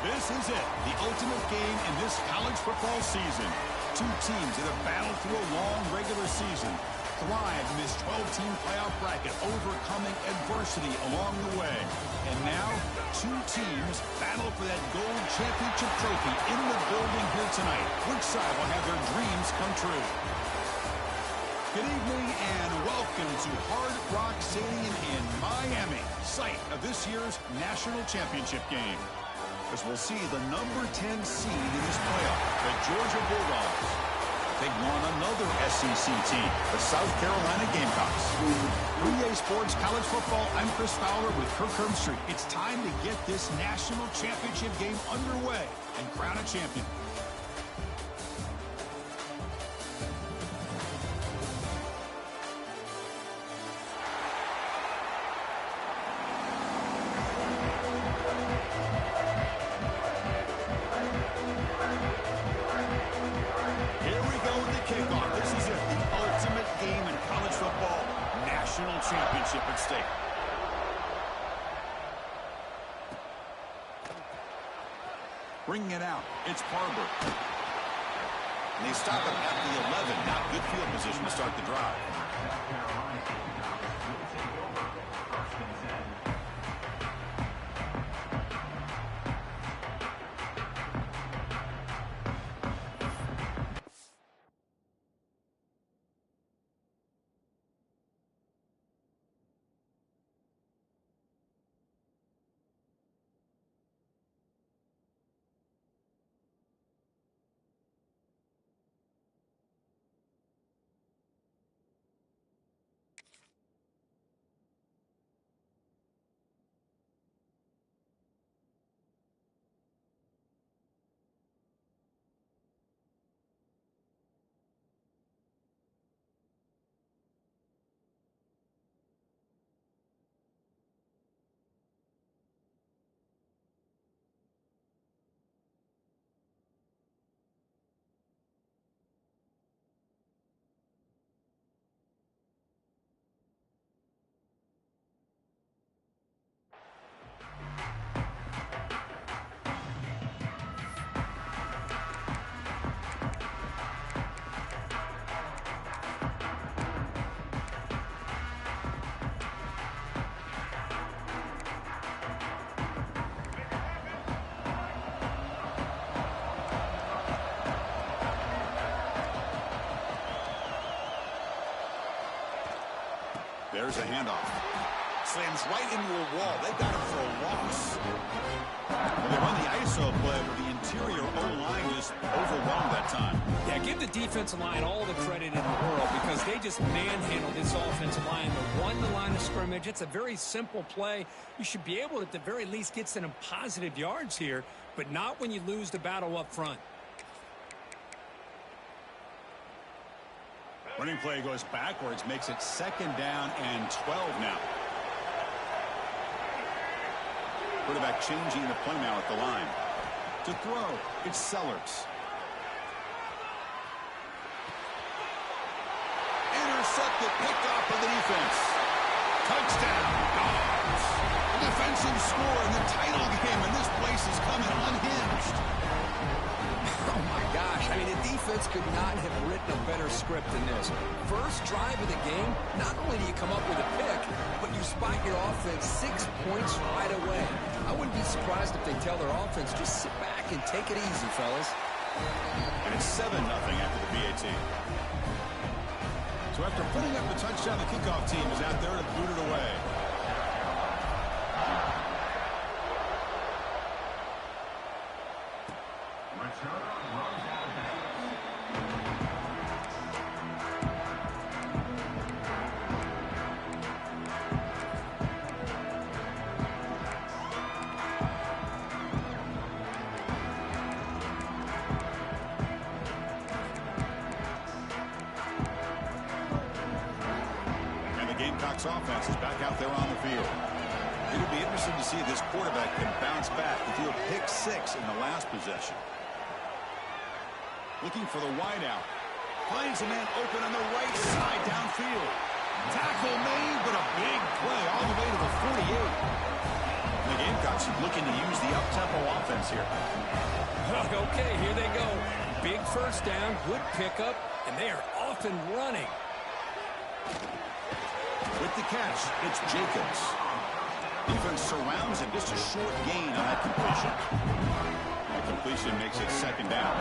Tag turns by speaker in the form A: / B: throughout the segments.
A: This is it, the ultimate game in this college football season. Two teams that have battled through a long regular season, thrived in this 12-team playoff bracket, overcoming adversity along the way. And now, two teams battle for that gold championship trophy in the building here tonight. Which side will have their dreams come true? Good evening and welcome to Hard Rock Stadium in Miami, site of this year's national championship game. As we'll see the number 10 seed in this playoff, the Georgia Bulldogs, taking on another SEC team, the South Carolina Gamecocks. 3A Sports College Football, I'm Chris Fowler with Kirk Herbstreit. It's time to get this national championship game underway and crown a champion. Championship at stake. Bringing it out, it's Barber. And they stop him at the 11. Not good field position to start the drive. There's a handoff. Slams right into a wall. They got him for a loss. And they run the ISO play, but the interior O-line just overwhelmed that time.
B: Yeah, give the defensive line all the credit in the world because they just manhandled this offensive line. They won the line of scrimmage. It's a very simple play. You should be able to, at the very least, get some positive yards here, but not when you lose the battle up front.
A: Running play goes backwards, makes it 2nd down and 12 now. Quarterback changing the play now at the line. To throw, it's Sellers. Intercepted, picked off by the defense. Touchdown, Dogs. A defensive score in the title game, and this place is coming unhinged.
C: Oh, my gosh. I mean, the defense could not have written a better script than this. First drive of the game, not only do you come up with a pick, but you spot your offense 6 points right away. I wouldn't be surprised if they tell their offense, just sit back and take it easy, fellas.
A: And it's 7-0 after the BAT. So after putting up the touchdown, the kickoff team is out there to boot it away. Gamecocks offense is back out there on the field. It'll be interesting to see if this quarterback can bounce back. He threw a pick 6 in the last possession. Looking for the wideout. Finds a man open on the right side downfield. Tackle made, but a big play all the way to the 48. The Gamecocks looking to use the up-tempo offense here.
B: Okay, here they go. Big first down, good pickup, and they are off and running.
A: With the catch, it's Jacobs. Defense surrounds him. Just a short gain on that completion. That completion makes it second down.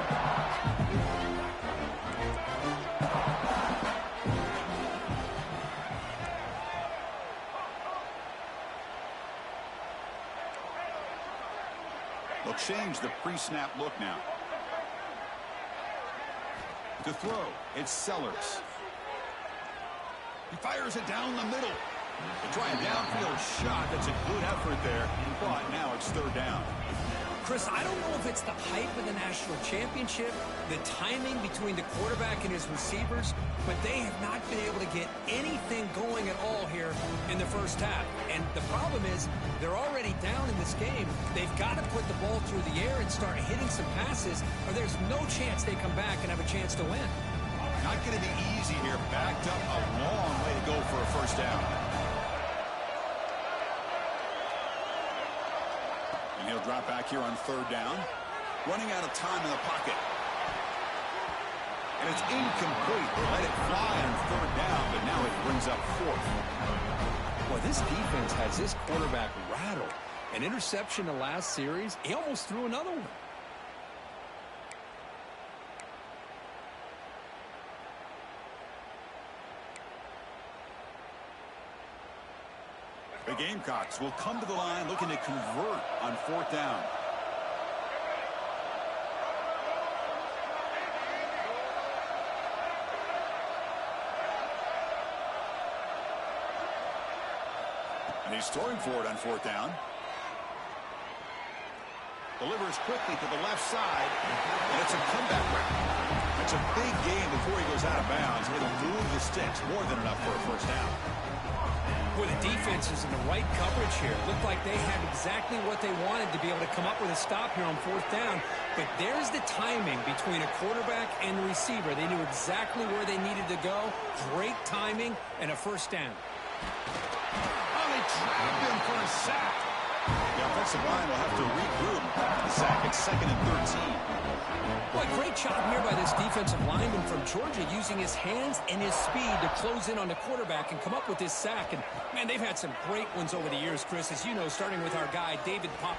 A: They'll change the pre-snap look now. To throw, it's Sellers. He fires it down the middle. They try a downfield shot. That's a good effort there. But now it's third down.
B: Chris, I don't know if it's the hype of the national championship, the timing between the quarterback and his receivers, but they have not been able to get anything going at all here in the first half. And the problem is they're already down in this game. They've got to put the ball through the air and start hitting some passes, or there's no chance they come back and have a chance to win.
A: Not going to be easy here. Backed up a long way to go for a first down. And he'll drop back here on third down. Running out of time in the pocket. And it's incomplete. They let it fly on third down, but now it brings up fourth.
B: Well, this defense has this quarterback rattled. An interception the last series. He almost threw another one.
A: The Gamecocks will come to the line looking to convert on fourth down. And he's throwing for it on fourth down. Delivers quickly to the left side, and it's a comeback route. It's a big game before he goes out of bounds. It'll move the sticks more than enough for a first down.
B: Boy, the defense is in the right coverage here. Looked like they had exactly what they wanted to be able to come up with a stop here on fourth down. But there's the timing between a quarterback and the receiver. They knew exactly where they needed to go. Great timing and a first down.
A: Oh, they trapped him for a sack. The offensive line will have to regroup. The sack at 2nd and 13.
B: Boy, great job here by this defensive lineman from Georgia using his hands and his speed to close in on the quarterback and come up with this sack. And, man, they've had some great ones over the years, Chris, as you know, starting with our guy, David Pop.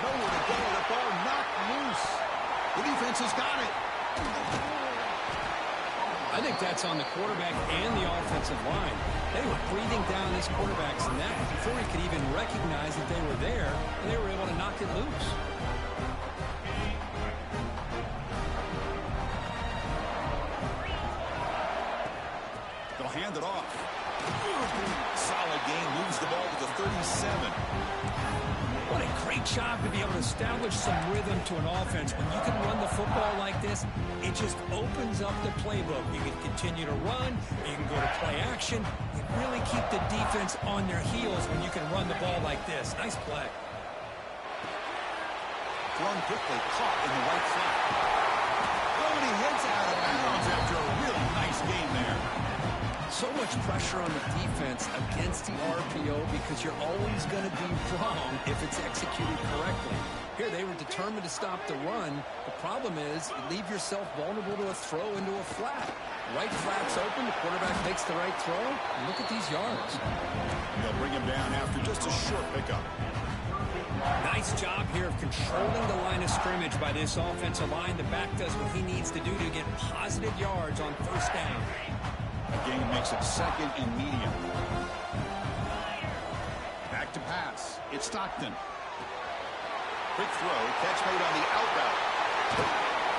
A: Nowhere to go. The ball knocked loose. The defense has got it.
B: I think that's on the quarterback and the offensive line. They were breathing down this quarterback's neck before he could even recognize that they were there, and they were able to knock it loose.
A: They'll hand it off. Solid gain, moves the ball to the 37.
B: What a great job to be able to establish some rhythm to an offense. When you can run the football like this, it just opens up the playbook. You can continue to run, you can go to play action. You really keep the defense on their heels when you can run the ball like this. Nice play.
A: Thrown quickly, caught in the right flat. Oh, and he heads out of bounds after a really nice game there.
B: So much pressure on the defense against the RPO because you're always going to be wrong if it's executed correctly. Here, they were determined to stop the run. The problem is you leave yourself vulnerable to a throw into a flat. Right flat's open, the quarterback makes the right throw, and look at these yards.
A: They'll bring him down after just a short pickup.
B: Nice job here of controlling the line of scrimmage by this offensive line. The back does what he needs to do to get positive yards on first down.
A: The game makes it 2nd and medium. Back to pass. It's Stockton. Quick throw. Catch made on the out route.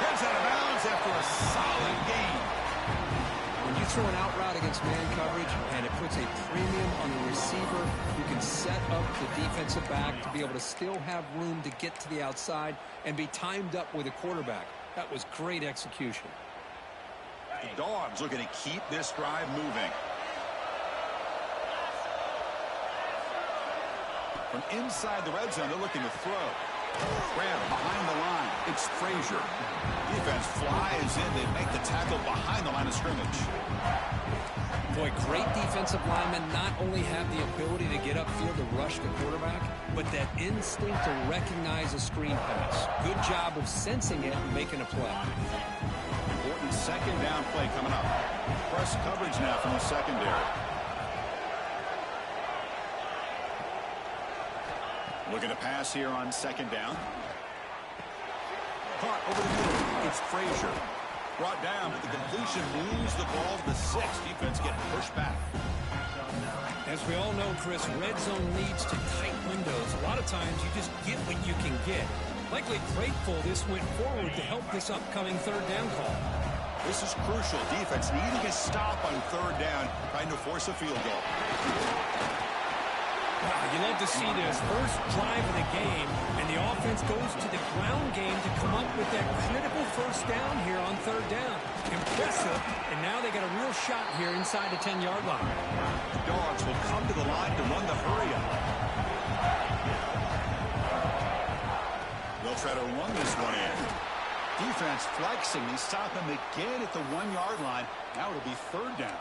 A: Heads out of bounds after a solid gain.
B: When you throw an out route against man coverage and it puts a premium on the receiver, you can set up the defensive back to be able to still have room to get to the outside and be timed up with a quarterback. That was great execution.
A: The Dogs looking to keep this drive moving. From inside the red zone, they're looking to throw. Grab behind the line. It's Frazier. Defense flies in. They make the tackle behind the line of scrimmage.
B: Boy, great defensive linemen not only have the ability to get up field to rush the quarterback, but that instinct to recognize a screen pass. Good job of sensing it and making a play.
A: Important second down play coming up. Press coverage now from the secondary. Looking to pass here on second down. Caught over the middle. It's Frazier. Brought down, but the completion moves the ball to the 6. Defense getting pushed back.
B: As we all know, Chris, red zone leads to tight windows. A lot of times you just get what you can get. Likely grateful this went forward to help this upcoming third down call.
A: This is crucial. Defense needing a stop on third down, trying to force a field goal.
B: Wow, you love to see this first drive of the game, and the offense goes to the ground game to come up with that critical first down here on third down. Impressive, and now they got a real shot here inside the 10-yard line.
A: The Dogs will come to the line to run the hurry-up. They'll try to run this one in. Defense flexing. They stop him again at the 1-yard line. Now it'll be third down.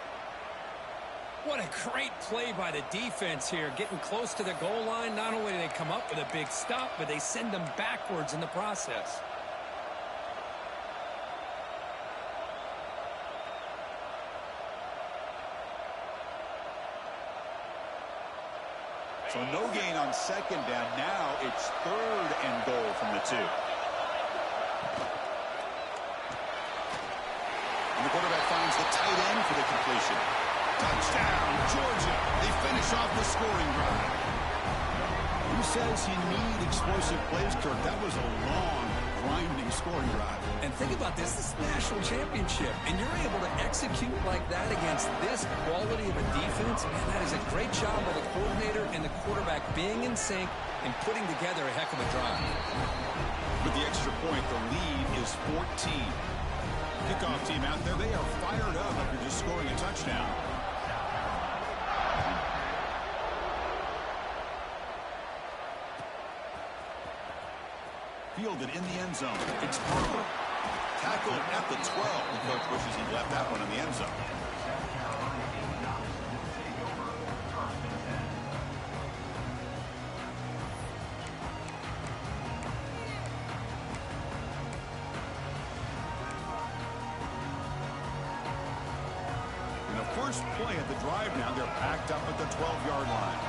B: What a great play by the defense here. Getting close to the goal line, not only do they come up with a big stop, but they send them backwards in the process.
A: So no gain on second down. Now it's third and goal from the 2. And the quarterback finds the tight end for the completion. Touchdown, Georgia. They finish off the scoring drive. Who says you need explosive plays, Kirk? That was a long, grinding scoring drive.
B: And think about this. This is the national championship, and you're able to execute like that against this quality of a defense, and that is a great job by the coordinator and the quarterback being in sync and putting together a heck of a drive.
A: With the extra point, the lead is 14. Kickoff team out there, they are fired up after just scoring a touchdown. Fielded in the end zone. It's Harper. Tackled at the 12. The coach wishes he left that one in the end zone. In the first play of the drive now, they're backed up at the 12-yard line.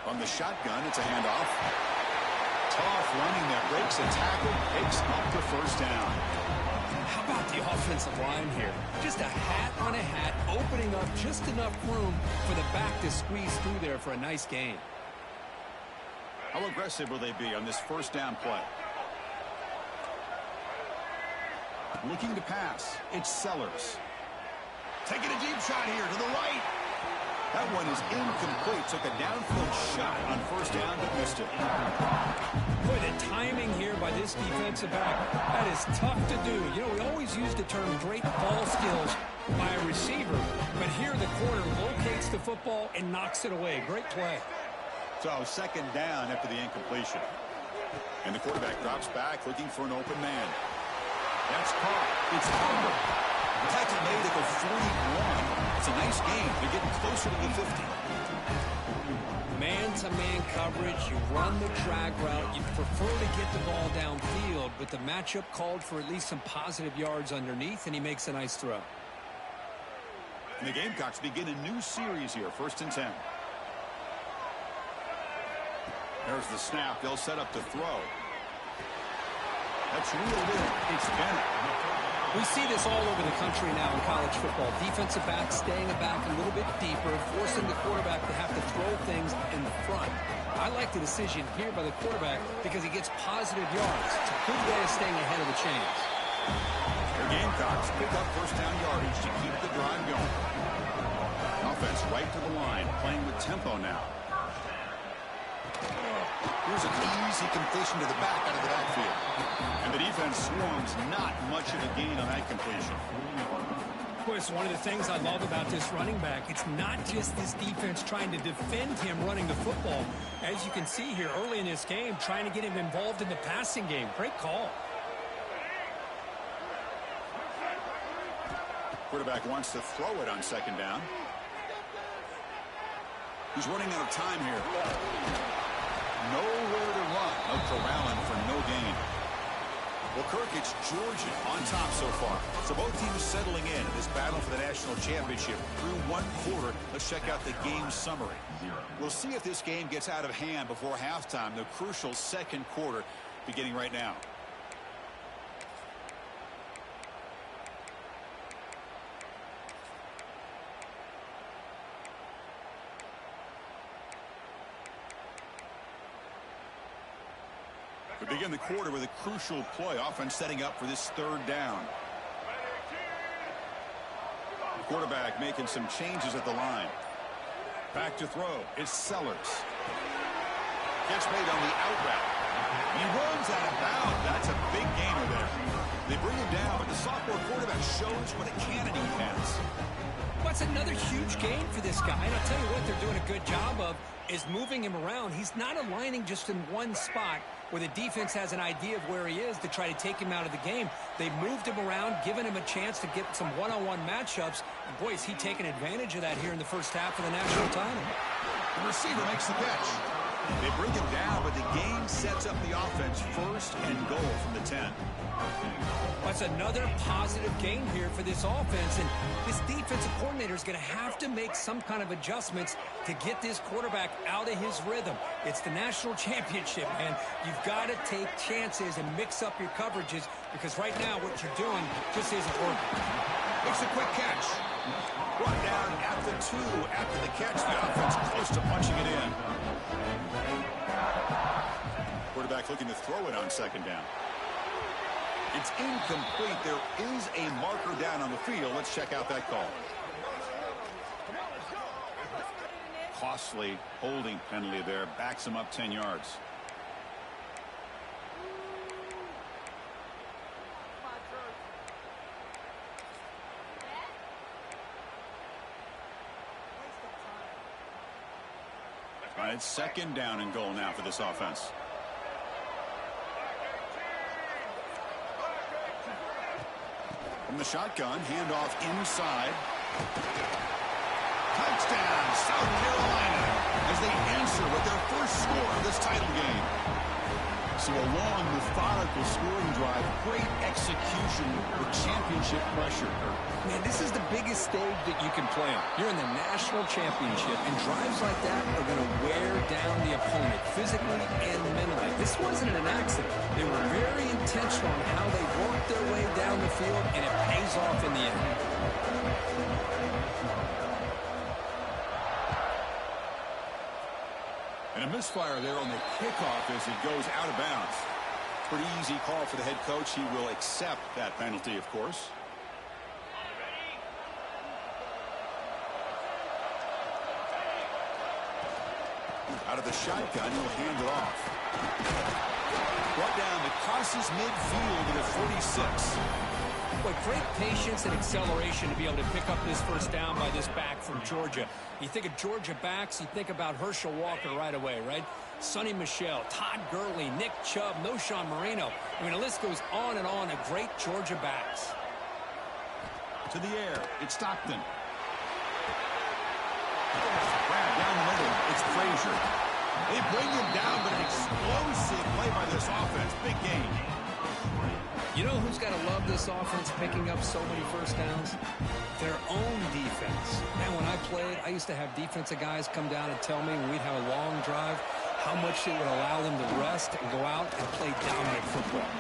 A: From the shotgun, it's a handoff. Tough running that breaks a tackle, takes up the first down.
B: How about the offensive line here? Just a hat on a hat, opening up just enough room for the back to squeeze through there for a nice gain.
A: How aggressive will they be on this first down play? Looking to pass. It's Sellers. Taking a deep shot here to the right. That one is incomplete. Took a downfield shot on first down, but missed it.
B: Boy, the timing here by this defensive back, that is tough to do. You know, we always use the term great ball skills by a receiver, but here the corner locates the football and knocks it away. Great play.
A: So second down after the incompletion. And the quarterback drops back looking for an open man. That's caught. It's Harper. Tackle made at the 41. It's a nice game. They're getting closer to the 50.
B: Man-to-man coverage, you run the drag route, you prefer to get the ball downfield, but the matchup called for at least some positive yards underneath, and he makes a nice throw.
A: And the Gamecocks begin a new series here, 1st and 10. There's the snap. They'll set up to throw. That's reeled in. It's Bennett.
B: We see this all over the country now in college football. Defensive backs staying back a little bit deeper, forcing the quarterback to have to throw things in the front. I like the decision here by the quarterback because he gets positive yards. It's a good way of staying ahead of the chains.
A: The Gamecocks pick up first down yardage to keep the drive going. Offense right to the line, playing with tempo now. Here's an easy completion to the back out of the backfield. And the defense swarms, not much of a gain on that completion.
B: Of course, one of the things I love about this running back, it's not just this defense trying to defend him running the football. As you can see here early in this game, trying to get him involved in the passing game. Great call.
A: Quarterback wants to throw it on second down. He's running out of time here. Nowhere to run. No corralling for no gain. Well, Kirk, it's Georgia on top so far. So both teams settling in this battle for the national championship through one quarter. Let's check out the game summary. We'll see if this game gets out of hand before halftime. The crucial second quarter beginning right now. We begin the quarter with a crucial play. Offense setting up for this third down. The quarterback making some changes at the line. Back to throw. It's Sellers. Catch made on the out route. He runs out of bounds. That's a big gainer there. They bring him down, but the sophomore quarterback shows what a cannon he has.
B: That's another huge gain for this guy. And I'll tell you what they're doing a good job of is moving him around. He's not aligning just in one spot where the defense has an idea of where he is to try to take him out of the game. They moved him around, given him a chance to get some one-on-one matchups. And boy, is he taking advantage of that here in the first half of the national title.
A: The receiver makes the catch. They bring him down, but the game sets up the offense first and goal from the 10.
B: That's another positive gain here for this offense, and this defensive coordinator is going to have to make some kind of adjustments to get this quarterback out of his rhythm. It's the national championship, man. You've got to take chances and mix up your coverages, because right now what you're doing just isn't working.
A: Makes a quick catch. Brought down at the 2 after the catch. The offense close to punching it in. Quarterback looking to throw it on second down. It's incomplete. There is a marker down on the field. Let's check out that call. Costly holding penalty there. Backs him up 10 yards. All right, it's second down and goal now for this offense. From the shotgun, handoff inside. Touchdown, South Carolina, as they answer with their first score of this title game. So a long, methodical scoring drive, great execution with championship pressure.
C: Man, this is the biggest stage that you can play on. You're in the national championship, and drives like that are going to wear down the opponent physically and mentally. This wasn't an accident. They were very intentional on how they worked their way down the field, and it pays off in the end.
A: And a misfire there on the kickoff as it goes out of bounds. Pretty easy call for the head coach. He will accept that penalty, of course. Out of the shotgun, he'll hand it off. Brought down to Coss's midfield at a 46.
B: Boy, great patience and acceleration to be able to pick up this first down by this back from Georgia. You think of Georgia backs, you think about Herschel Walker right away, right? Sonny Michel, Todd Gurley, Nick Chubb, Noshawn Marino. I mean, the list goes on and on of great Georgia backs.
A: To the air, it's Stockton. Grab down the middle, it's Frazier. They bring him down, but an explosive play by this offense. Big game.
B: You know who's got to love this offense picking up so many first downs? Their own defense. Man, when I played, I used to have defensive guys come down and tell me when we'd have a long drive how much it would allow them to rest and go out and play dominant football.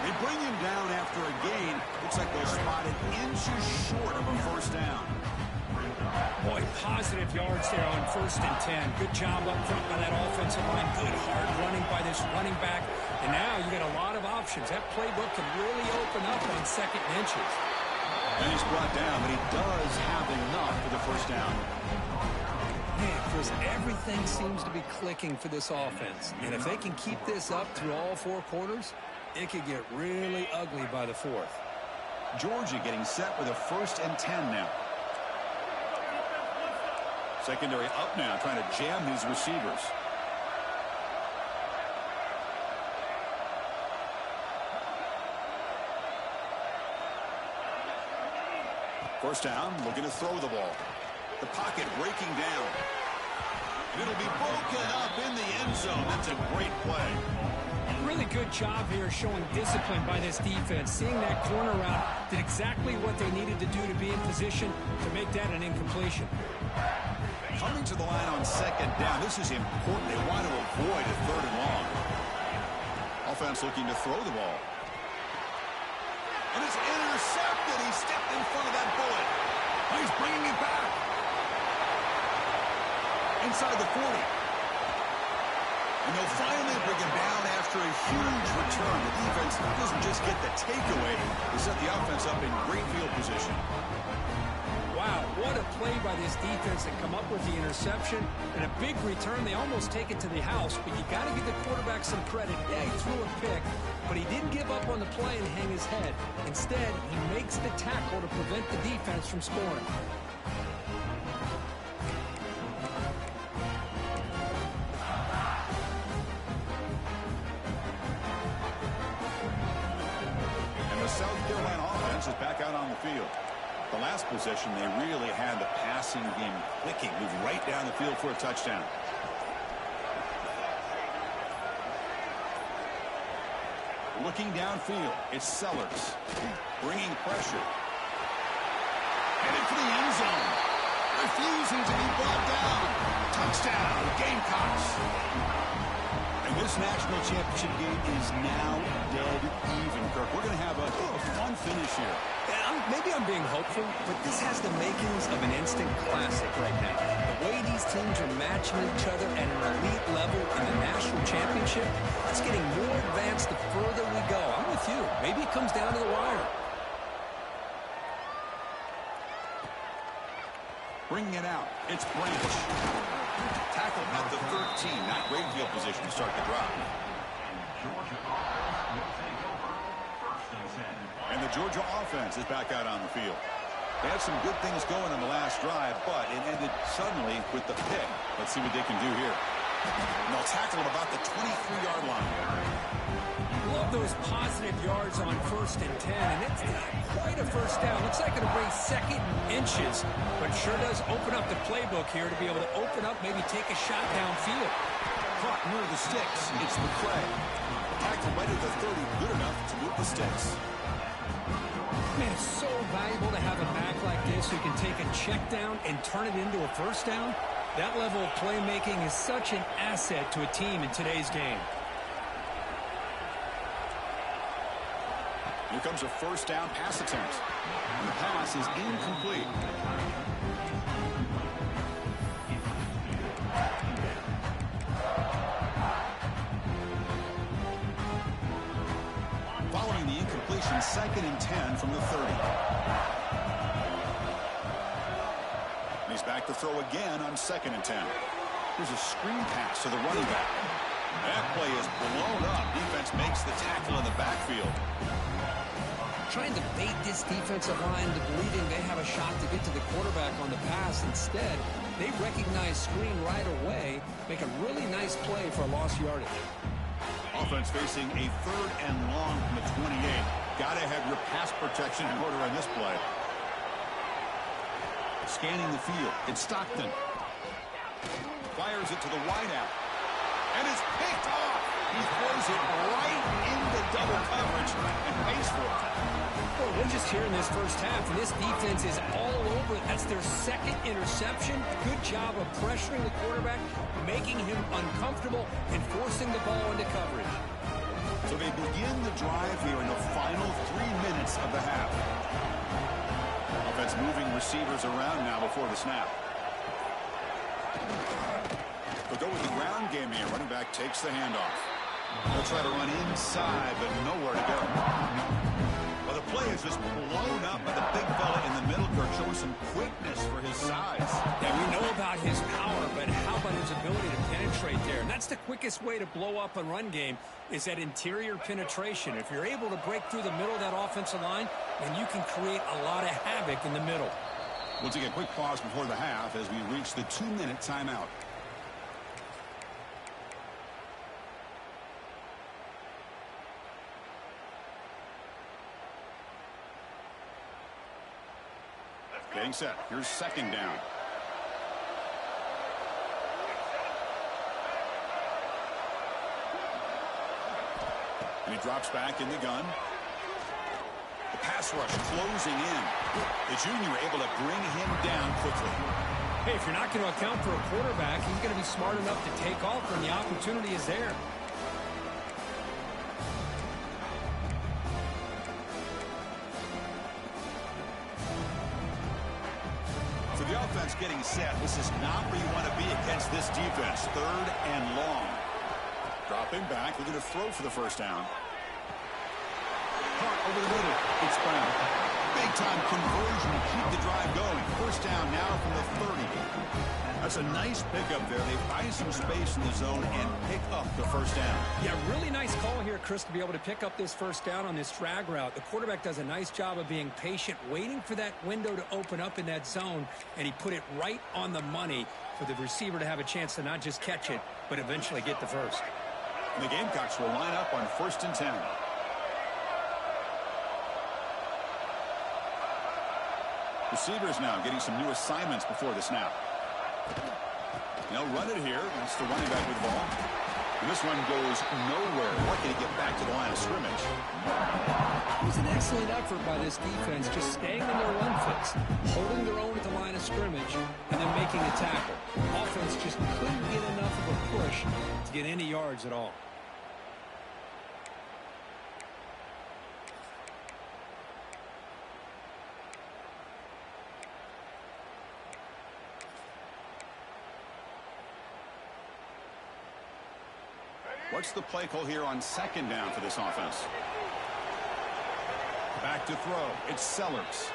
A: They bring him down after a gain. Looks like they're spotted inches short of a first down.
B: Boy, positive yards there on 1st and 10. Good job up front by that offensive line. Good hard running by this running back. And now you got a lot of options. That playbook can really open up on 2nd and inches.
A: And he's brought down, but he does have enough for the first down.
B: Man, Chris, everything seems to be clicking for this offense. And if they can keep this up through all 4 quarters, it could get really ugly by the 4th.
A: Georgia getting set with a 1st and 10 now. Secondary up now, trying to jam these receivers. First down, looking to throw the ball. The pocket breaking down. And it'll be broken up in the end zone. That's a great play.
B: Really good job here showing discipline by this defense. Seeing that corner route, did exactly what they needed to do to be in position to make that an incompletion.
A: Coming to the line on second down, this is important. They want to avoid a third and long. Offense looking to throw the ball. And it's intercepted. He stepped in front of that bullet. He's bringing it back. Inside the 40. And they'll finally bring him down after a huge return. The defense doesn't just get the takeaway. They set the offense up in great field position.
B: Wow, what a play by this defense to come up with the interception and a big return. They almost take it to the house, but you got to give the quarterback some credit. Yeah, he threw a pick, but he didn't give up on the play and hang his head. Instead, he makes the tackle to prevent the defense from scoring.
A: And the South Carolina offense is back out on the field. The last possession, they really had the passing game clicking, moved right down the field for a touchdown. Looking downfield, it's Sellers, bringing pressure. Headed for the end zone, refusing to be brought down. Touchdown, Gamecocks. And this national championship game is now dead even, Kirk. We're going to have a fun finish here.
C: Maybe I'm being hopeful, but this has the makings of an instant classic right now. The way these teams are matching each other at an elite level in the national championship, it's getting more advanced the further we go. I'm with you. Maybe it comes down to the wire.
A: Bringing it out, it's Branch. Tackle at the 13, not great field position to start the drive. And the Georgia offense is back out on the field. They had some good things going on the last drive, but it ended suddenly with the pick. Let's see what they can do here. And they'll tackle him about the 23-yard line.
B: Love those positive yards on 1st and 10, and it's not quite a first down. Looks like it'll bring second inches, but sure does open up the playbook here to be able to open up, maybe take a shot downfield.
A: Caught near the sticks. It's the play. Tackle right at the 30, good enough to move the sticks.
B: Man, it's so valuable to have a back like this who can take a check down and turn it into a first down. That level of playmaking is such an asset to a team in today's game.
A: Here comes a first down pass attempt. And the pass is incomplete. Following the incompletion, 2nd and 10 from the 30. And he's back to throw again on 2nd and 10. Here's a screen pass to the running back. That play is blown up. Defense makes the tackle in the backfield.
B: Trying to bait this defensive line to believing they have a shot to get to the quarterback on the pass. Instead, they recognize screen right away, make a really nice play for a lost yardage.
A: Offense facing a 3rd and long from the 28. Got to have your pass protection in order on this play. Scanning the field. It's Stockton. Fires it to the wideout. And it's picked off. He throws it right into double coverage and pays for it.
B: Well, we're just here in this first half, and this defense is all over it. That's their 2nd interception. Good job of pressuring the quarterback, making him uncomfortable, and forcing the ball into coverage.
A: So they begin the drive here in the final 3 minutes of the half. Offense moving receivers around now before the snap. They'll go with the ground game here. Running back takes the handoff. They'll try to run inside, but nowhere to go. Well, the play is just blown up by the big fella in the middle, Kirk, showing some quickness for his size.
B: Yeah, we know about his power, but how about his ability to penetrate there? And that's the quickest way to blow up a run game, is that interior penetration. If you're able to break through the middle of that offensive line, then you can create a lot of havoc in the middle.
A: We'll take a quick pause before the half as we reach the 2-minute timeout. Getting set. Here's 2nd down. And he drops back in the gun. The pass rush closing in. The junior able to bring him down quickly.
B: Hey, if you're not going to account for a quarterback, he's going to be smart enough to take off when the opportunity is there.
A: So the offense getting set. This is not where you want to be against this defense. 3rd and long. Dropping back, looking to throw for the first down. Caught over the middle. It's Brown. Big-time conversion to keep the drive going. First down now from the 30. That's a nice pickup there. They find some space in the zone and pick up the first down.
B: Yeah, really nice call here, Chris, to be able to pick up this first down on this drag route. The quarterback does a nice job of being patient, waiting for that window to open up in that zone, and he put it right on the money for the receiver to have a chance to not just catch it, but eventually get the first.
A: And the Gamecocks will line up on 1st and 10. Receivers now getting some new assignments before the snap. They'll run it here. That's the running back with the ball. And this one goes nowhere. Lucky to get back to the line of scrimmage.
B: It was an excellent effort by this defense, just staying in their run fits, holding their own at the line of scrimmage, and then making a tackle. Offense just couldn't get enough of a push to get any yards at all.
A: What's the play call here on 2nd down for this offense? Back to throw. It's Sellers.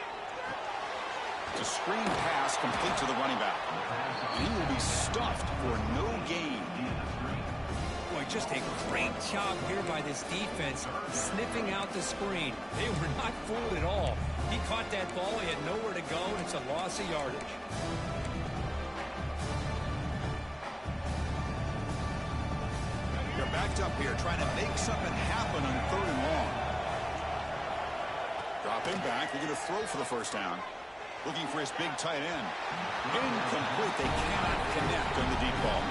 A: It's a screen pass complete to the running back. And he will be stuffed for no gain.
B: Boy, just a great job here by this defense, sniffing out the screen. They were not fooled at all. He caught that ball. He had nowhere to go, and it's a loss of yardage.
A: They're backed up here, trying to make something happen on 3rd and long. Dropping back, they're going to throw for the first down. Looking for his big tight end. Incomplete. They cannot connect on the deep ball.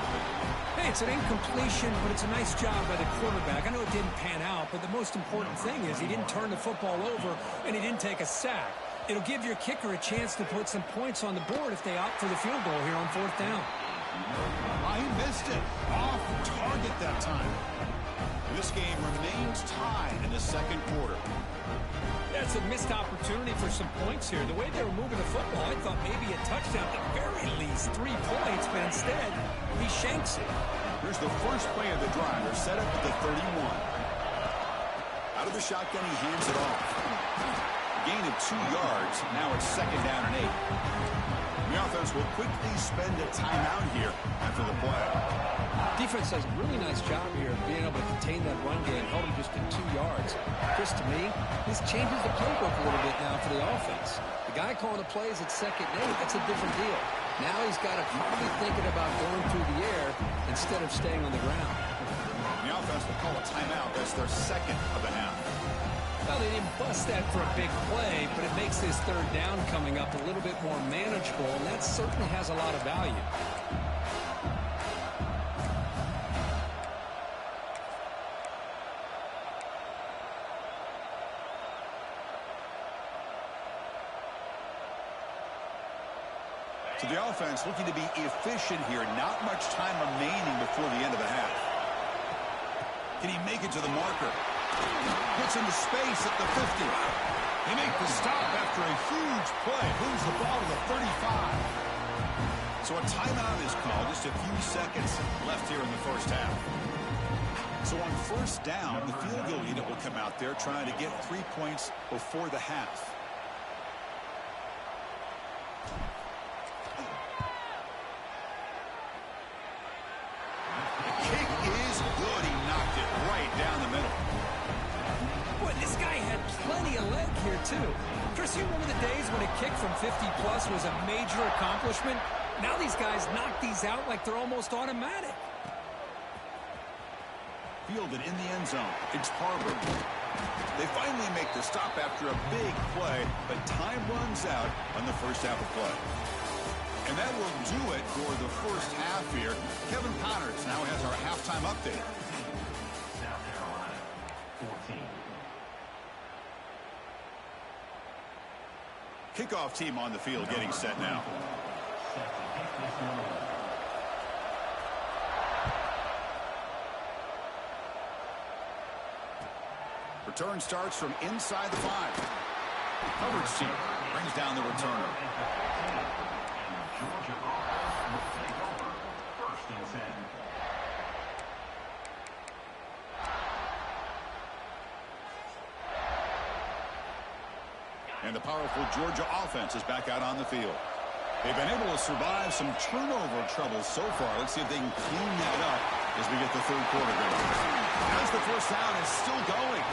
B: Hey, it's an incompletion, but it's a nice job by the quarterback. I know it didn't pan out, but the most important thing is he didn't turn the football over, and he didn't take a sack. It'll give your kicker a chance to put some points on the board if they opt for the field goal here on 4th down.
A: He missed it. Off target that time. This game remains tied in the 2nd quarter.
B: That's a missed opportunity for some points here. The way they were moving the football, I thought maybe a touchdown, at the very least 3 points, but instead, he shanks it.
A: Here's the first play of the drive. They're set up at the 31. Out of the shotgun, he hands it off. Gain of 2 yards. Now it's 2nd down and 8. The offense will quickly spend a timeout here after the play.
B: Defense does a really nice job here of being able to contain that run game, held him just at 2 yards. Chris, to me, this changes the playbook a little bit now for the offense. The guy calling the plays at 2nd and 8, that's a different deal. Now he's got to probably thinking about going through the air instead of staying on the ground.
A: The offense will call a timeout. That's their 2nd of the half.
B: Well, they didn't bust that for a big play, but it makes this 3rd down coming up a little bit more manageable, and that certainly has a lot of value.
A: So the offense looking to be efficient here. Not much time remaining before the end of the half. Can he make it to the marker? Puts into space at the 50. They make the stop after a huge play. Moves the ball to the 35. So a timeout is called. Just a few seconds left here in the first half. So on 1st down, the field goal unit will come out there trying to get 3 points before the half. The kick is good. He knocked it right down the middle.
B: Boy, this guy had plenty of leg here, too. Chris, you remember the days when a kick from 50-plus was a major accomplishment? Now these guys knock these out like they're almost automatic.
A: Fielded in the end zone. It's Harbor. They finally make the stop after a big play, but time runs out on the first half of play. And that will do it for the first half here. Kevin Connors now has our halftime update.
D: South Carolina, 4th
A: Kickoff team on the field getting set now. Return starts from inside the 5. Coverage team brings down the returner. And the powerful Georgia offense is back out on the field. They've been able to survive some turnover troubles so far. Let's see if they can clean that up as we get the third quarter going. As the first down is still going.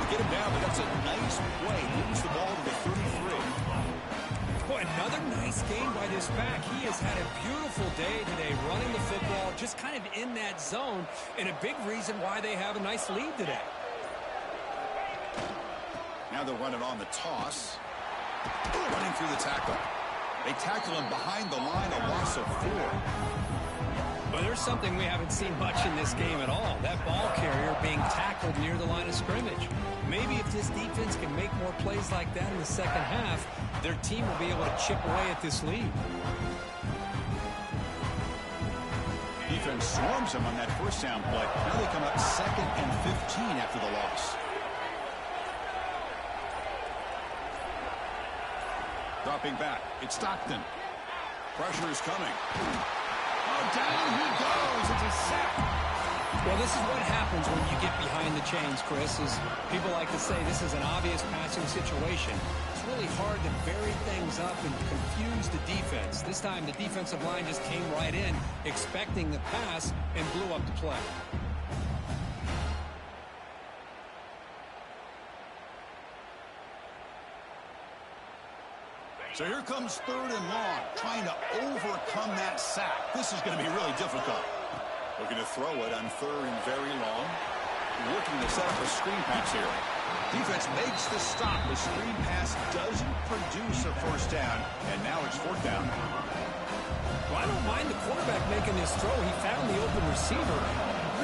A: We get him down, but that's a nice play. Moves the ball to the 33.
B: Boy, another nice game by this back. He has had a beautiful day today running the football, just kind of in that zone, and a big reason why they have a nice lead today.
A: Now they'll run it on the toss. Running through the tackle. They tackle him behind the line, a loss of 4.
B: Well, there's something we haven't seen much in this game at all. That ball carrier being tackled near the line of scrimmage. Maybe if this defense can make more plays like that in the second half, their team will be able to chip away at this lead.
A: Defense swarms him on that first down play. Now they come up 2nd and 15 after the loss. Dropping back. It's Stockton. Pressure is coming. Oh, down he goes. It's a sack.
B: Well, this is what happens when you get behind the chains, Chris. Is people like to say this is an obvious passing situation. It's really hard to vary things up and confuse the defense. This time the defensive line just came right in, expecting the pass, and blew up the play.
A: So here comes 3rd and long, trying to overcome that sack. This is going to be really difficult. Looking to throw it on 3rd and very long. Looking to set up a screen pass here. Defense makes the stop. The screen pass doesn't produce a first down, and now it's 4th down.
B: Well, I don't mind the quarterback making this throw. He found the open receiver.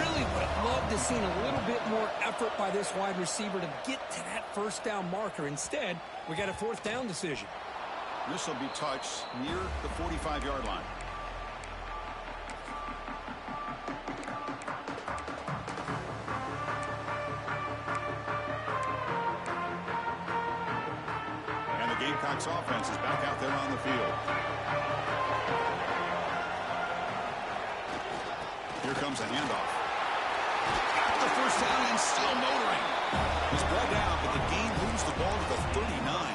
B: Really would have loved to have seen a little bit more effort by this wide receiver to get to that first down marker. Instead, we got a 4th down decision.
A: This will be touched near the 45-yard line. And the Gamecocks offense is back out there on the field. Here comes a handoff. Got the first down and still motoring. He's brought down, but the game moves the ball to the 39.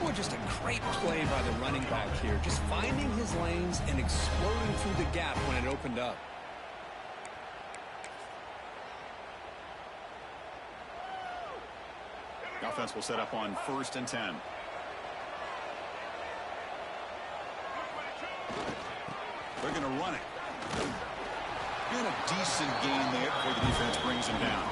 B: Boy, just a great play by the running back here. Just finding his lanes and exploding through the gap when it opened up.
A: The offense will set up on 1st and 10. They're going to run it. And a decent gain there before the defense brings him down.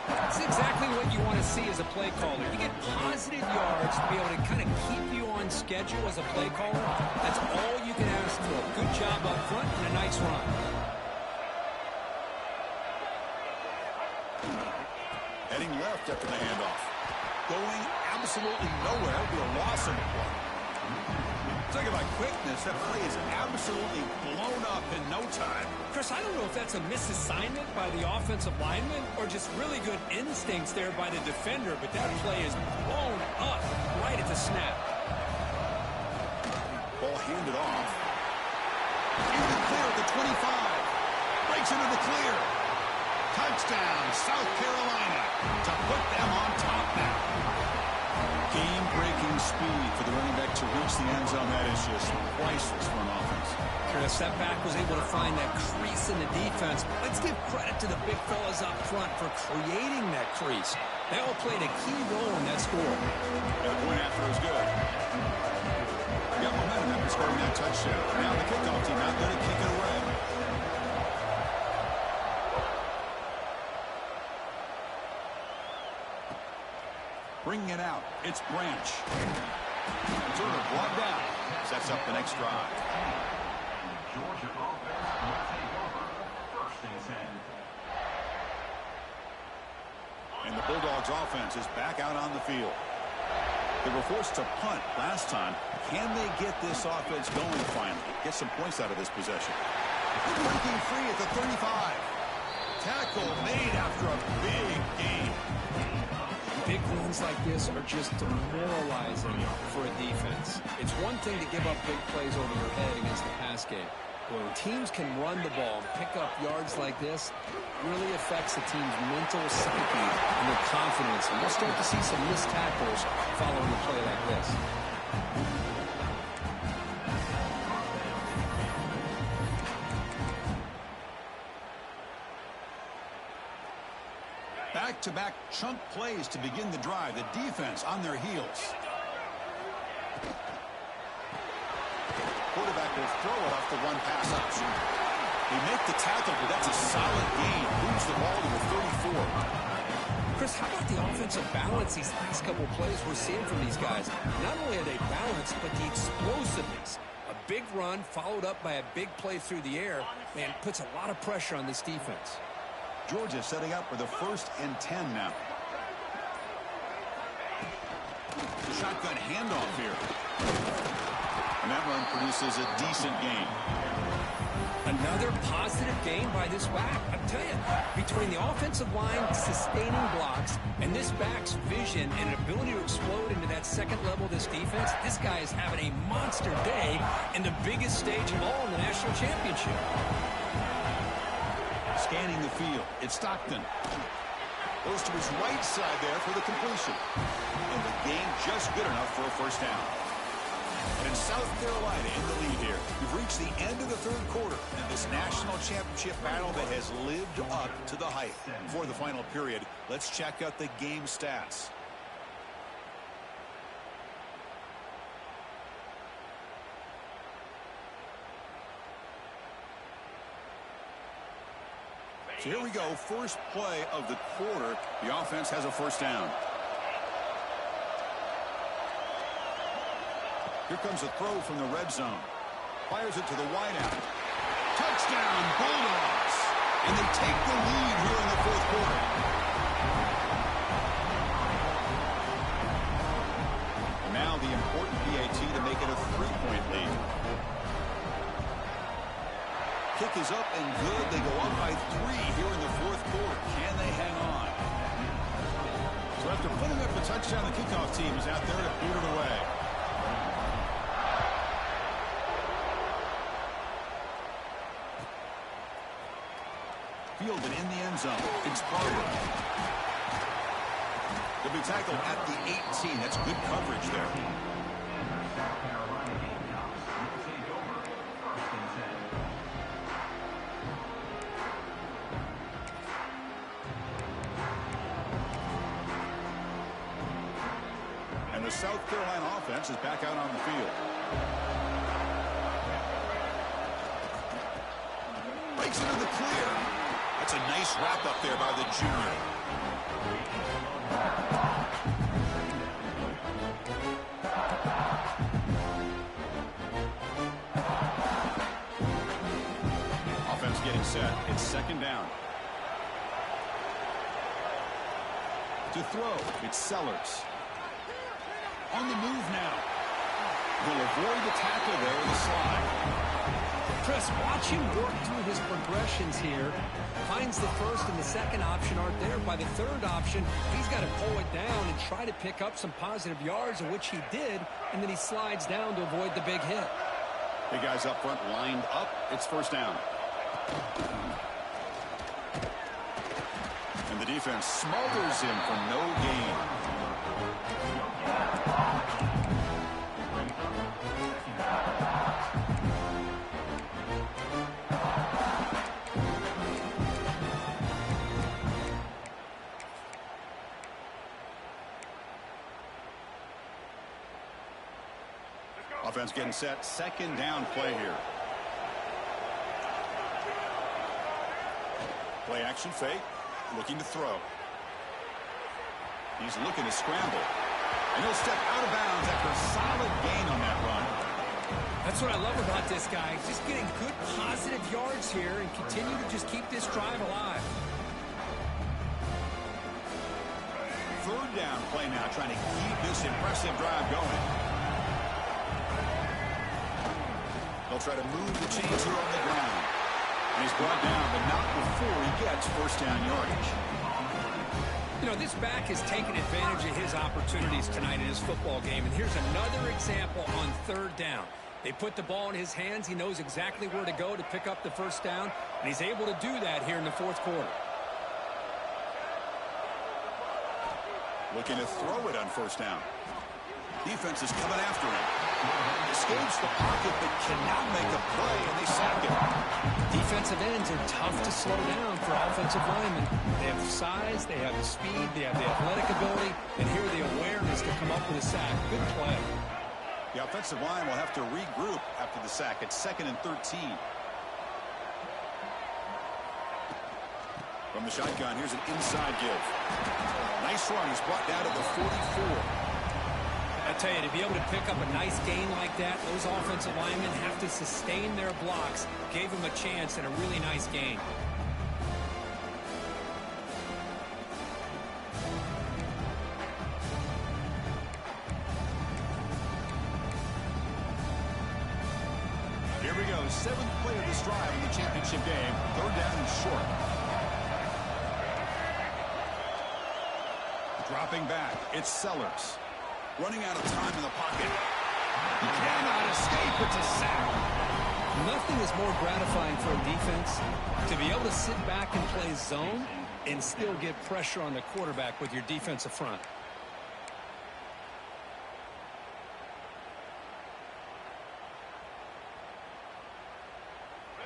B: That's exactly what you want to see as a play caller. You get positive yards to be able to kind of keep you on schedule as a play caller. That's all you can ask for. Good job up front and a nice run.
A: Heading left after the handoff. Going absolutely nowhere. It'll be a loss of the play. Talking about quickness, that play is absolutely blown up in no time.
B: Chris, I don't know if that's a misassignment by the offensive lineman or just really good instincts there by the defender, but that play is blown up right at the snap.
A: Ball handed off. In the clear at the 25. Breaks into the clear. Touchdown, South Carolina, to put them on top now. Game-breaking speed for the running back to reach the end zone. That is just priceless for an offense.
B: Chris, that back was able to find that crease in the defense. Let's give credit to the big fellas up front for creating that crease. They all played a key role in that score.
A: And the point after is good. Got momentum after scoring that touchdown. Now the kickoff team not going to kick it away. Bringing it out, it's Branch. Turner brought down. Sets up the next drive.
D: Georgia offense will take over 1st and 10.
A: And the Bulldogs offense is back out on the field. They were forced to punt last time. Can they get this offense going finally? Get some points out of this possession. Breaking free at the 35. Tackle made after a big gain.
B: Big runs like this are just demoralizing for a defense. It's one thing to give up big plays over your head against the pass game. When teams can run the ball and pick up yards like this, it really affects the team's mental psyche and their confidence. And we'll start to see some missed tackles following a play like this.
A: Back-to-back chunk plays to begin the drive. The defense on their heels. Quarterback will throw it off the run pass option. They make the tackle, but that's a solid gain. Moves the ball to the 34.
B: Chris, how about the offensive balance these last couple plays we're seeing from these guys? Not only are they balanced, but the explosiveness. A big run followed up by a big play through the air, man, puts a lot of pressure on this defense.
A: Georgia setting up for the 1st and 10 now. The shotgun handoff here. And that run produces a decent gain.
B: Another positive gain by this back. I'm telling you, between the offensive line sustaining blocks and this back's vision and an ability to explode into that second level of this defense, this guy is having a monster day in the biggest stage of all in the national championship.
A: Scanning the field. It's Stockton. Goes to his right side there for the completion. And the gain just good enough for a first down. And South Carolina in the lead here. We've reached the end of the 3rd quarter in this national championship battle that has lived up to the hype. For the final period, let's check out the game stats. So here we go, first play of the quarter. The offense has a first down. Here comes a throw from the red zone. Fires it to the wideout. Touchdown, Bulldogs! And they take the lead here in the 4th quarter. And now the important PAT to make it a 3-point lead. Kick is up and good. They go up by 3 here in the 4th quarter. Can they hang on? So after putting up a touchdown, the kickoff team is out there to boot it away. Fielded in the end zone. It's Barber. They'll be tackled at the 18. That's good coverage there. And the South Carolina offense is back out on the field. Breaks into the clear. That's a nice wrap up there by the junior. Offense getting set. It's 2nd down. To throw, it's Sellers. On the move now. He'll avoid the tackle there in the slide.
B: Chris, watch him work through his progressions here. Finds the 1st and the 2nd option aren't there. By the 3rd option, he's got to pull it down and try to pick up some positive yards, of which he did, and then he slides down to avoid the big hit.
A: The guys up front lined up. It's 1st down. And the defense smothers him for no gain. Offense getting set. 2nd down play here. Play action fake. Looking to throw. He's looking to scramble. And he'll step out of bounds after a solid gain on that run.
B: That's what I love about this guy. Just getting good positive yards here and continue to just keep this drive alive.
A: 3rd down play now, trying to keep this impressive drive going. They'll try to move the chains here on the ground. And he's brought down, but not before he gets first down yardage.
B: You know, this back has taken advantage of his opportunities tonight in his football game. And here's another example on third down. They put the ball in his hands. He knows exactly where to go to pick up the first down. And he's able to do that here in the fourth quarter.
A: Looking to throw it on first down. Defense is coming after him. Escapes the pocket but cannot make a play, and they sack him.
B: Defensive ends are tough to slow down for offensive linemen. They have the size, they have the speed, they have the athletic ability, and here the awareness to come up with a sack. Good play.
A: The offensive line will have to regroup after the sack. It's 2nd and 13. From the shotgun, here's an inside give. Nice run. He's brought down to the 44.
B: I tell you, to be able to pick up a nice gain like that, those offensive linemen have to sustain their blocks. Gave him a chance and a really nice gain.
A: Here we go. 7th play of this drive in the championship game. 3rd down and short. Dropping back. It's Sellers. Running out of time in the pocket. He cannot escape. It's a sack.
B: Nothing is more gratifying for a defense to be able to sit back and play zone and still get pressure on the quarterback with your defensive front.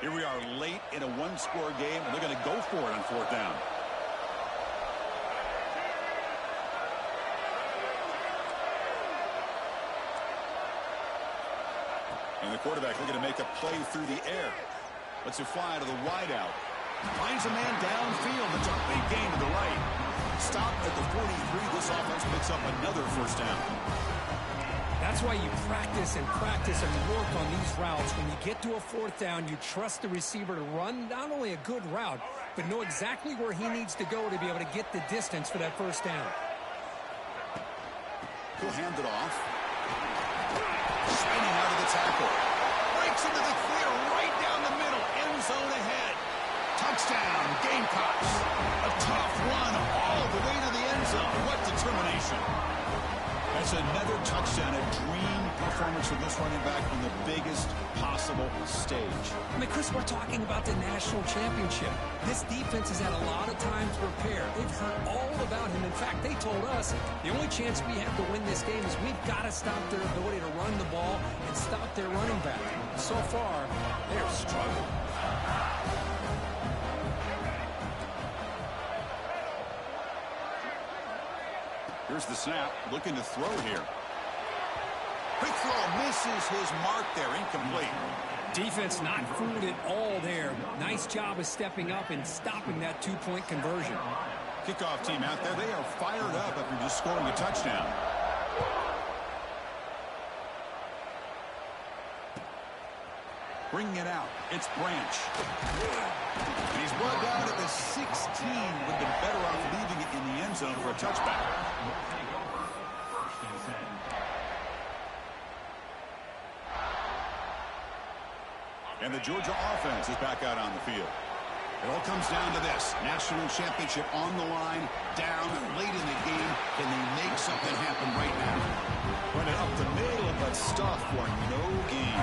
A: Here we are late in a one-score game, and they're going to go for it on 4th down. And the quarterback looking to make a play through the air. Lets it fly to the wideout. Finds a man downfield. It's a big gain to the right. Stopped at the 43. This offense picks up another first down.
B: That's why you practice and work on these routes. When you get to a 4th down, you trust the receiver to run not only a good route, but know exactly where he needs to go to be able to get the distance for that first down.
A: He'll hand it off. Spinning out of the tackle. Breaks into the clear right down the middle. End zone ahead. Touchdown, Gamecocks. A tough run all the way to the end zone. What determination. That's another touchdown. A dream performance for this running back on the biggest possible stage.
B: I mean, Chris, we're talking about the national championship. This defense has had a lot of time to prepare. They've heard all about him. In fact, they told us the only chance we have to win this game is we've got to stop their ability to run the ball and stop their running back. So far, they're struggling.
A: Here's the snap, looking to throw here. Quick throw, misses his mark there, incomplete.
B: Defense not fooled at all there. Nice job of stepping up and stopping that 2-point conversion.
A: Kickoff team out there, they are fired up after just scoring a touchdown. Bringing it out, it's Branch. And he's brought down at the 16. Would have been better off leaving it in the end zone for a touchback. And the Georgia offense is back out on the field. It all comes down to this. National championship on the line, down late in the game. Can they make something happen right now? Run it up the middle, but stuff for no gain.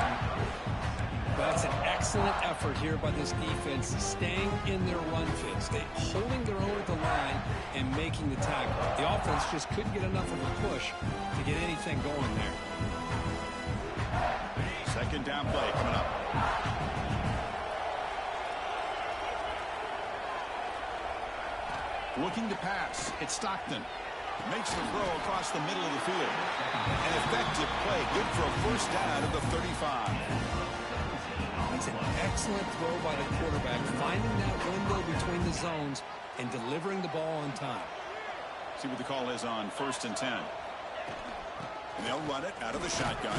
B: That's an excellent effort here by this defense, staying in their run fits. They holding their own at the line and making the tackle. The offense just couldn't get enough of a push to get anything going there.
A: 2nd down play coming up. Looking to pass. It's Stockton. Makes the throw across the middle of the field. An effective play. Good for a first down at the 35.
B: That's an excellent throw by the quarterback, finding that window between the zones and delivering the ball on time.
A: See what the call is on 1st and 10. And they'll run it out of the shotgun.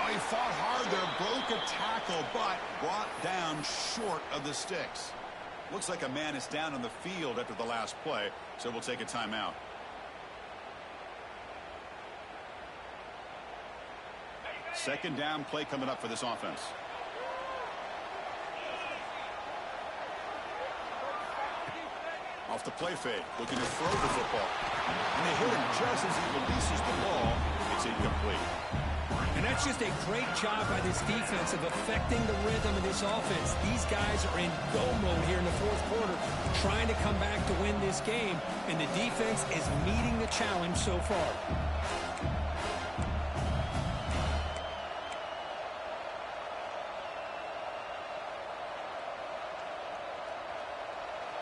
A: Oh, he fought hard there, broke a tackle, but brought down short of the sticks. Looks like a man is down on the field after the last play, so we'll take a timeout. Second down play coming up for this offense. Off the play fake, looking to throw the football. And they hit him just as he releases the ball. It's incomplete.
B: And that's just a great job by this defense of affecting the rhythm of this offense. These guys are in go mode here in the fourth quarter, trying to come back to win this game, and the defense is meeting the challenge so far.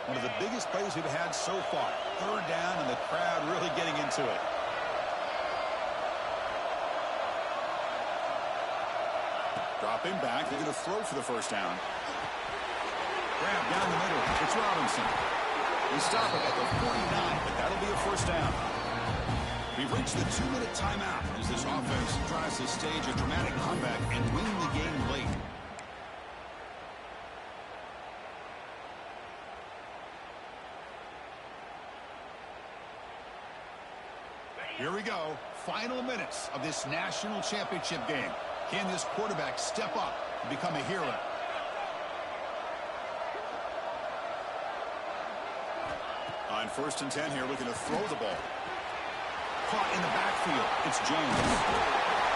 A: One of the biggest plays we've had so far. Third down, and the crowd really getting into it. Dropping back, they're going to throw for the first down. Grab down the middle. It's Robinson. We stop it at the 49, but that'll be a first down. We've reached the 2-minute timeout as this offense tries to stage a dramatic comeback and win the game late. Here we go. Final minutes of this national championship game. Can this quarterback step up and become a hero? On 1st and 10 here, looking to throw the ball. Caught in the backfield. It's James.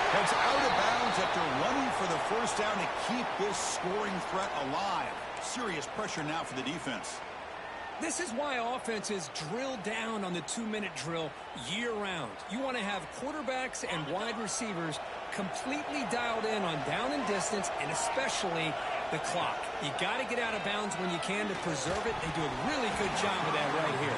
A: Heads out of bounds after running for the first down to keep this scoring threat alive. Serious pressure now for the defense.
B: This is why offenses drill down on the 2-minute drill year-round. You want to have quarterbacks and wide receivers completely dialed in on down and distance, and especially the clock. You got to get out of bounds when you can to preserve it. They do a really good job of that right here.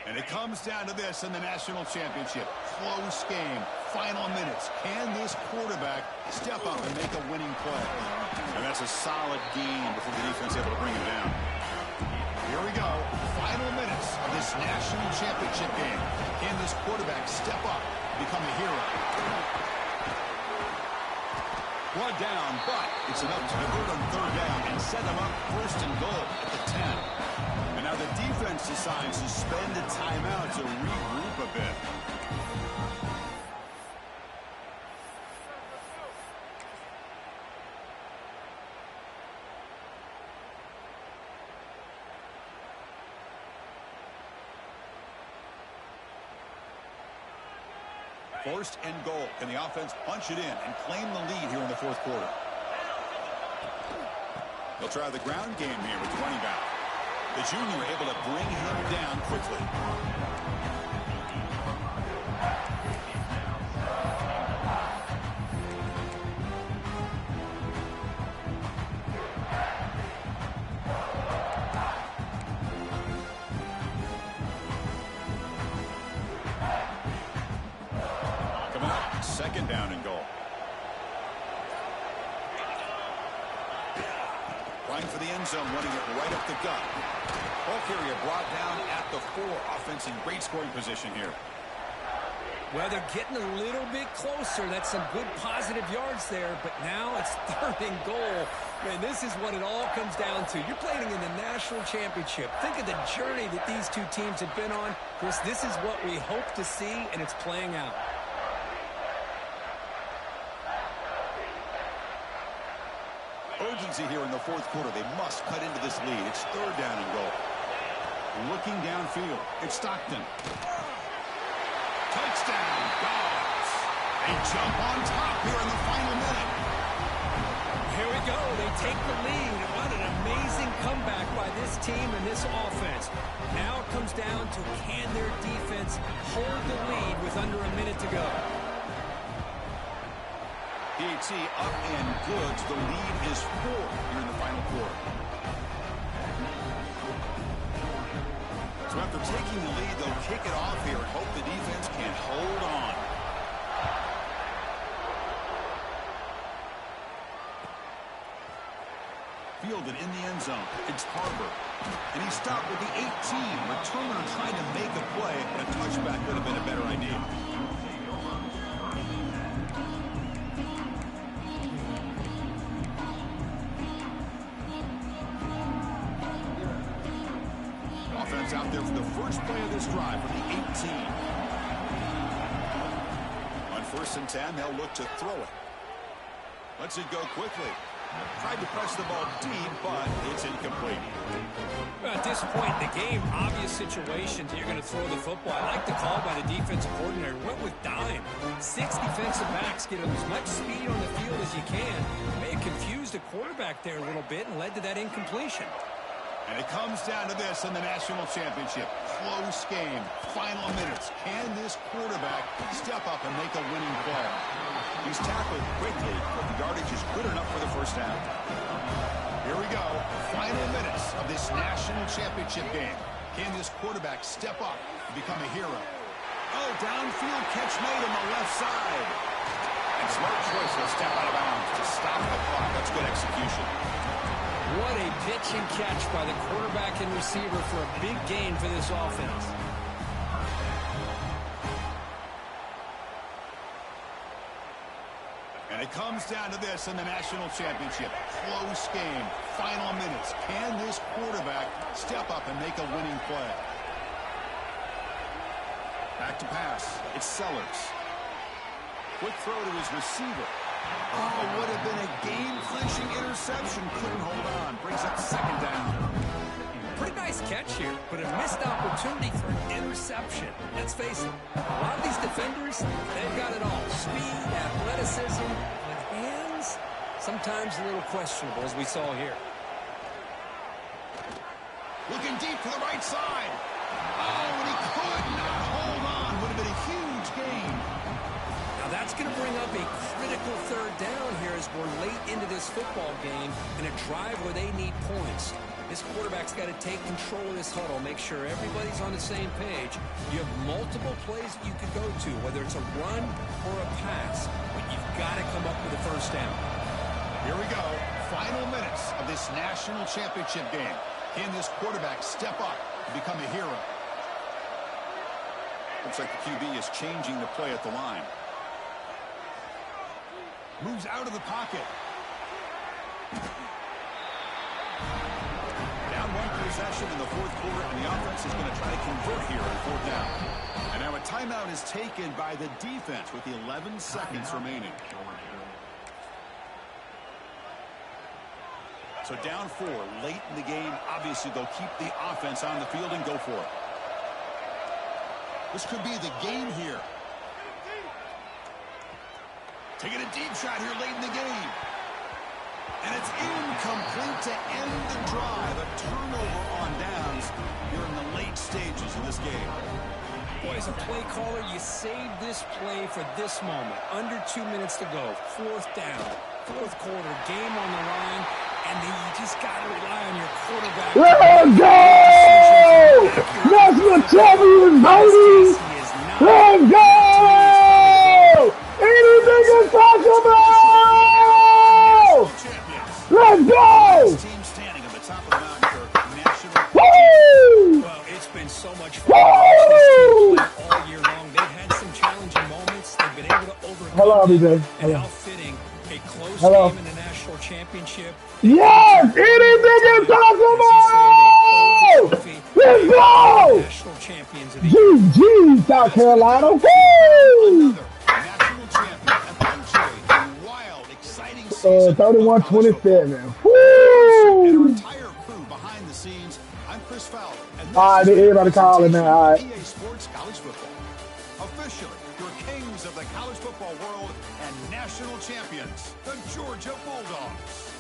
A: And it comes down to this in the national championship. Close game. Final minutes. Can this quarterback step up and make a winning play? And that's a solid gain before the defense able to bring it down. Here we go. Final minutes of this national championship game. Can this quarterback step up and become a hero? Brought down, but it's enough to convert on 3rd down and set them up 1st and goal at the 10. And now the defense decides to spend a timeout to regroup a bit. First and goal. Can the offense punch it in and claim the lead here in the 4th quarter? They'll try the ground game here with the running back. The junior able to bring him down quickly. Coming up, 2nd down and goal. Trying for the end zone, running it right up the gut. Ball carrier brought down at the 4. Offense in great scoring position here.
B: Well, they're getting a little bit closer. That's some good positive yards there, but now it's 3rd and goal. Man, this is what it all comes down to. You're playing in the national championship. Think of the journey that these two teams have been on. Chris, this is what we hope to see, and it's playing out.
A: Urgency here in the 4th quarter. They must cut into this lead. It's 3rd down and goal. Looking downfield. It's Stockton. Touchdown, Dogs. They jump on top here in the final minute.
B: Here we go. They take the lead. What an amazing comeback by this team and this offense. Now it comes down to can their defense hold the lead with under a minute to go.
A: PAT up and good. The lead is 4 here in the final quarter. So after taking the lead, they'll kick it off here and hope the defense can hold on. fielded in the end zone. It's Harbor. And he stopped with the 18. Returner trying to make a play. A touchback would have been a better idea. Offense out there for the first play of this drive from the 18. On 1st and 10, they'll look to throw it. Lets it go quickly. Tried to press the ball deep, but it's incomplete.
B: At this point in the game, obvious situations, you're going to throw the football. I like the call by the defensive coordinator. Went with dime. 6 defensive backs get as much speed on the field as you can. May have confused the quarterback there a little bit and led to that incompletion.
A: And it comes down to this in the national championship. Close game. Final minutes. Can this quarterback step up and make a winning play? He's tackled quickly, but the yardage is good enough for the first down. Here we go. Final minutes of this national championship game. Can this quarterback step up and become a hero? Oh, downfield catch made on the left side. And smart choice will step out of bounds to stop the clock. That's good execution.
B: What a pitch and catch by the quarterback and receiver for a big gain for this offense.
A: And it comes down to this in the national championship. Close game. Final minutes. Can this quarterback step up and make a winning play? Back to pass. It's Sellers. Quick throw to his receiver. Oh, would have been a game-clinching interception. Couldn't hold on. Brings up 2nd down.
B: Pretty nice catch here, but a missed opportunity for an interception. Let's face it, a lot of these defenders, they've got it all. Speed, athleticism, but hands, sometimes a little questionable, as we saw here.
A: Looking deep to the right side. Oh, and he could not hold on. Would have been a huge gain.
B: Now that's going to bring up a critical 3rd down here as we're late into this football game in a drive where they need points. This quarterback's got to take control of this huddle, make sure everybody's on the same page. You have multiple plays that you could go to, whether it's a run or a pass, but you've got to come up with a 1st down.
A: Here we go. Final minutes of this national championship game. Can this quarterback step up and become a hero? Looks like the QB is changing the play at the line. Moves out of the pocket. Down 1 possession in the 4th quarter, and the offense is going to try to convert here on 4th down. And now a timeout is taken by the defense with 11 seconds remaining. So down 4, late in the game. Obviously, they'll keep the offense on the field and go for it. This could be the game here. Taking a deep shot here late in the game. And it's incomplete to end the drive. A turnover on downs here in the late stages of this game.
B: Boy, as a play caller, you save this play for this moment. Under 2 minutes to go. 4th down. 4th quarter. Game on the line. And then you just got to rely on your quarterback.
E: Let's go! National champions, baby! Let's go! Anything is possible! Let's go!
A: Team standing on the top of the mountain for national.
E: Woo!
B: Well, it's been so much fun watching this team play all year long. They've had some challenging moments. They've been able to overcome
E: Hello,
B: them.
E: BJ.
B: And
E: Hello.
B: how fitting a close
E: Hello.
B: game in the national championship.
E: Yes! Anything is possible! Let's go!
B: National champions of the year.
E: GG, South Carolina. Woo!
A: Another national champion and punctuate a wild, exciting season.
E: 31-27.
A: And
E: Woo!
A: our entire crew behind the scenes. I'm Chris Fowler. And this
E: All right,
A: is
E: everybody calling now. All right.
A: EA Sports College Football. Officially, your kings of the college football world and national champions, the Georgia Bulldogs.